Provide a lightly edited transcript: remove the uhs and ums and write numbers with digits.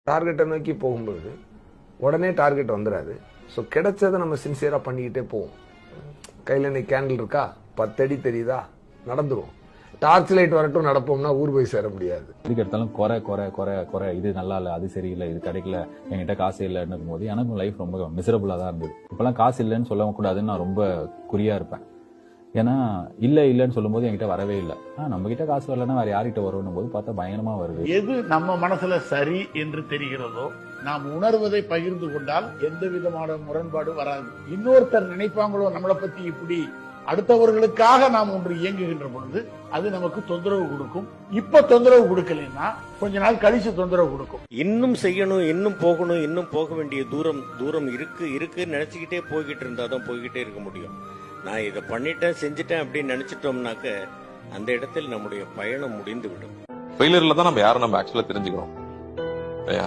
டார்கெட்டை நோக்கி போகும்பொழுது உடனே டார்கெட் வந்துடாது. ஸோ கிடைச்சதை நம்ம சின்சியராக பண்ணிக்கிட்டே போவோம். கையில் இன்னைக்கு கேண்டில் இருக்கா, 10 அடி தெரியுதா, நடந்துரும். டார்ச் லைட் வரட்டும் நடப்போம்னா ஊர் போய் சேர முடியாது. இதுக்கு எடுத்தாலும் குறை குறை குறை குறை, இது நல்லா இல்லை, அது சரியில்லை, இது கிடைக்கல, என்கிட்ட காசு இல்லைன்னு போது எனக்கும் லைஃப் ரொம்ப மிசரபுளாக தான் இருந்தது. இப்பெல்லாம் காசு இல்லைன்னு சொல்ல கூடாதுன்னு நான் ரொம்ப குறியா இருப்பேன். ஏன்னா இல்லைன்னு சொல்லும் போது என்கிட்ட வரவே இல்லை. நம்ம கிட்ட காசு வரலன்னா வேற யார்கிட்ட வரும்னு போது பார்த்தா பயங்கரமா வருது. எது நம்ம மனசுல சரி என்று தெரிகிறதோ நாம் உணர்வதை பகிர்ந்து கொண்டால் எந்த விதமான முரண்பாடு வராது. இன்னொருத்தர் நினைப்பாங்களோ நம்மளை பத்தி இப்படி, அடுத்தவர்களுக்காக நாம் ஒன்று இயங்குகின்ற பொழுது அது நமக்கு தொந்தரவு கொடுக்கும். இப்ப தொந்தரவு கொடுக்கலன்னா கொஞ்ச நாள் கழிச்சு தொந்தரவு கொடுக்கும். இன்னும் செய்யணும், இன்னும் போகணும், இன்னும் போக வேண்டிய தூரம் இருக்கு நினைச்சுக்கிட்டே போய்கிட்டு இருந்தாதான் போய்கிட்டே இருக்க முடியும். நான் இதை பண்ணிட்டேன் செஞ்சுட்டேன் அப்படின்னு நினைச்சிட்டோம்னாக்க அந்த இடத்தில் நம்முடைய பயணம் முடிந்து விடும். ஃபெயிலியர்ல தான் நம்ம யாரும் நம்ம ஆக்சுவலா தெரிஞ்சுக்கிறோம்.